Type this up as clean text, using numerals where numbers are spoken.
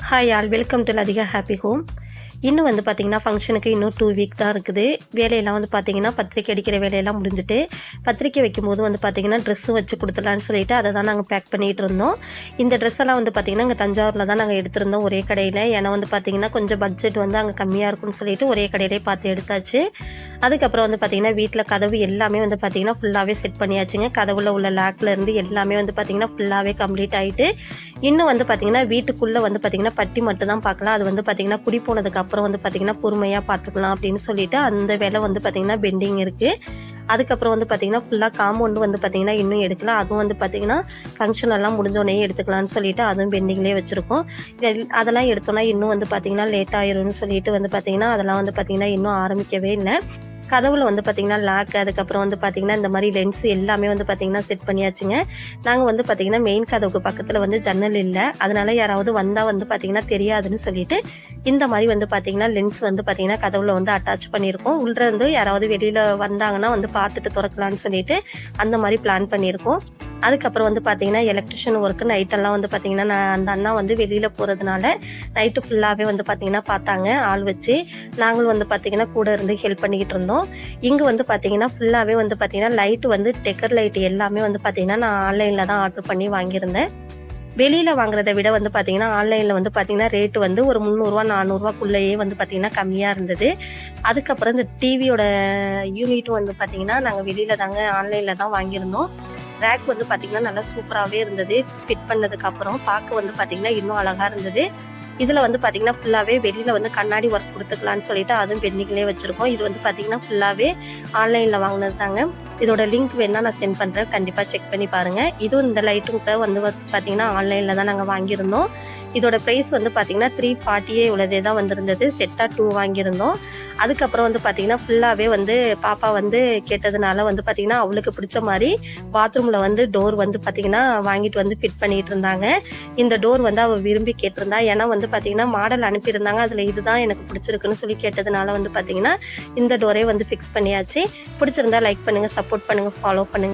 Hi all, welcome to Latika happy home. இன்னும் வந்து பார்த்திங்கன்னா ஃபங்க்ஷனுக்கு இன்னும் 2 வீக் தான் இருக்குது. வேலையெல்லாம் வந்து பார்த்திங்கன்னா பத்திரிக்கை அடிக்கிற வேலையெல்லாம் முடிஞ்சுட்டு, பத்திரிக்கை வைக்கும்போது வந்து பார்த்திங்கன்னா ட்ரெஸ்ஸும் வச்சு கொடுத்துலான்னு சொல்லிட்டு அதை தான் நாங்கள் பேக் பண்ணிகிட்டு இருந்தோம். இந்த ட்ரெஸ்ஸெல்லாம் வந்து பார்த்திங்கன்னா இங்கே தஞ்சாவூரில் தான் நாங்கள் எடுத்திருந்தோம் ஒரே கடையில். ஏன்னா வந்து பார்த்திங்கன்னா கொஞ்சம் பட்ஜெட் வந்து அங்கே கம்மியாக இருக்கும்னு சொல்லிட்டு ஒரே கடையிலே பார்த்து எடுத்தாச்சு. அதுக்கப்புறம் வந்து பார்த்திங்கன்னா வீட்டில் கதவு எல்லாமே வந்து பார்த்திங்கன்னா ஃபுல்லாகவே செட் பண்ணியாச்சுங்க. கதவுல உள்ள லாக்லேருந்து எல்லாமே வந்து பார்த்திங்கன்னா ஃபுல்லாகவே கம்ப்ளீட் ஆகிட்டு, இன்னும் வந்து பார்த்திங்கன்னா வீட்டுக்குள்ளே வந்து பார்த்திங்கன்னா பட்டி மட்டும் தான் பார்க்கலாம். அது வந்து பார்த்திங்கன்னா குடி போனதுக்கு அப்புறம் வந்து பார்த்திங்கன்னா பொறுமையாக பார்த்துக்கலாம் அப்படின்னு சொல்லிட்டு அந்த வேலை வந்து பார்த்திங்கன்னா பெண்டிங் இருக்குது. அதுக்கப்புறம் வந்து பார்த்திங்கன்னா ஃபுல்லாக காம்பவுண்டு வந்து பார்த்திங்கன்னா இன்னும் எடுக்கலாம். அதுவும் வந்து பார்த்திங்கன்னா ஃபங்க்ஷன் எல்லாம் முடிஞ்சோடனே எடுத்துக்கலாம்னு சொல்லிட்டு அதுவும் பெண்டிங்லேயே வச்சுருக்கோம். அதெல்லாம் எடுத்தோன்னா இன்னும் வந்து பார்த்திங்கன்னா லேட் ஆயிரும்னு சொல்லிட்டு வந்து பார்த்திங்கன்னா அதெல்லாம் வந்து பார்த்திங்கன்னா இன்னும் ஆரம்பிக்கவே இல்லை. கதவுல வந்து பார்த்திங்கன்னா லாக், அதுக்கப்புறம் வந்து பார்த்திங்கன்னா இந்த மாதிரி லென்ஸ் எல்லாமே வந்து பார்த்திங்கன்னா செட் பண்ணியாச்சுங்க. நாங்கள் வந்து பார்த்திங்கன்னா மெயின் கதவுக்கு பக்கத்தில் வந்து ஜன்னல் இல்லை, அதனால யாராவது வந்தால் வந்து பார்த்திங்கன்னா தெரியாதுன்னு சொல்லிட்டு இந்த மாதிரி வந்து பார்த்திங்கன்னா லென்ஸ் வந்து பார்த்திங்கன்னா கதவுல வந்து அட்டாச் பண்ணியிருக்கோம். உள்ளே இருந்து யாராவது வெளியில் வந்தாங்கன்னா வந்து பார்த்துட்டு திறக்கலான்னு சொல்லிட்டு அந்த மாதிரி பிளான் பண்ணியிருக்கோம். அதுக்கப்புறம் வந்து பார்த்திங்கன்னா எலக்ட்ரிஷியன் ஒர்க்கு நைட்டெல்லாம் வந்து பார்த்திங்கன்னா அந்த அண்ணா வந்து வெளியில் போகிறதுனால நைட்டு ஃபுல்லாகவே வந்து பார்த்திங்கன்னா பார்த்தாங்க ஆள் வச்சு. நாங்களும் வந்து பார்த்திங்கன்னா கூட இருந்து ஹெல்ப் பண்ணிக்கிட்டு இருந்தோம். இங்கே வந்து பார்த்திங்கன்னா ஃபுல்லாகவே வந்து பார்த்திங்கன்னா லைட்டு வந்து டெக்கர் லைட்டு எல்லாமே வந்து பார்த்திங்கன்னா நான் ஆன்லைனில் தான் ஆர்டர் பண்ணி வாங்கியிருந்தேன். வெளியில் வாங்குறத விட வந்து பார்த்திங்கன்னா ஆன்லைனில் வந்து பார்த்திங்கன்னா ரேட்டு வந்து ஒரு 300 400 வந்து பார்த்திங்கன்னா கம்மியாக இருந்தது. அதுக்கப்புறம் இந்த டிவியோட யூனிட்டும் வந்து பார்த்திங்கன்னா நாங்கள் வெளியில் தாங்க ஆன்லைனில் தான் வாங்கியிருந்தோம். ரேக் வந்து பார்த்திங்கன்னா நல்லா சூப்பராகவே இருந்தது. ஃபிட் பண்ணதுக்கப்புறம் பார்க்க வந்து பார்த்திங்கன்னா இன்னும் அழகாக இருந்தது. இதில் வந்து பார்த்திங்கன்னா ஃபுல்லாகவே வெளியில் வந்து கண்ணாடி ஒர்க் கொடுத்துக்கலான்னு சொல்லிட்டு அதுவும் பெண்டிங்லேயே வச்சுருக்கோம். இது வந்து பார்த்திங்கன்னா ஃபுல்லாகவே ஆன்லைனில் வாங்கினது தாங்க. இதோட லிங்க் வேணால் நான் சென்ட் பண்ணுறேன், கண்டிப்பாக செக் பண்ணி பாருங்கள். இதுவும் இந்த லைட்டும் கூட வந்து பார்த்திங்கன்னா ஆன்லைனில் தான் நாங்கள் வாங்கியிருந்தோம். இதோட ப்ரைஸ் வந்து பார்த்திங்கன்னா 340 இவ்வளோதே தான் வந்திருந்தது. செட்டாக 2 வாங்கியிருந்தோம். அதுக்கப்புறம் வந்து பார்த்திங்கன்னா ஃபுல்லாகவே வந்து பாப்பா வந்து கேட்டதுனால வந்து பார்த்திங்கன்னா அவளுக்கு பிடிச்ச மாதிரி பாத்ரூமில் வந்து டோர் வந்து பார்த்திங்கன்னா வாங்கிட்டு வந்து ஃபிட் பண்ணிகிட்டு இருந்தாங்க. இந்த டோர் வந்து அவள் விரும்பி கேட்டிருந்தா. ஏன்னா வந்து பார்த்திங்கன்னா மாடல் அனுப்பியிருந்தாங்க, அதில் இதுதான் எனக்கு பிடிச்சிருக்குன்னு சொல்லி கேட்டதுனால வந்து பார்த்திங்கன்னா இந்த டோரே வந்து ஃபிக்ஸ் பண்ணியாச்சு. பிடிச்சிருந்தா லைக் பண்ணுங்கள், சப்போர்ட் பண்ணுங்கள், ஃபாலோ பண்ணுங்கள்.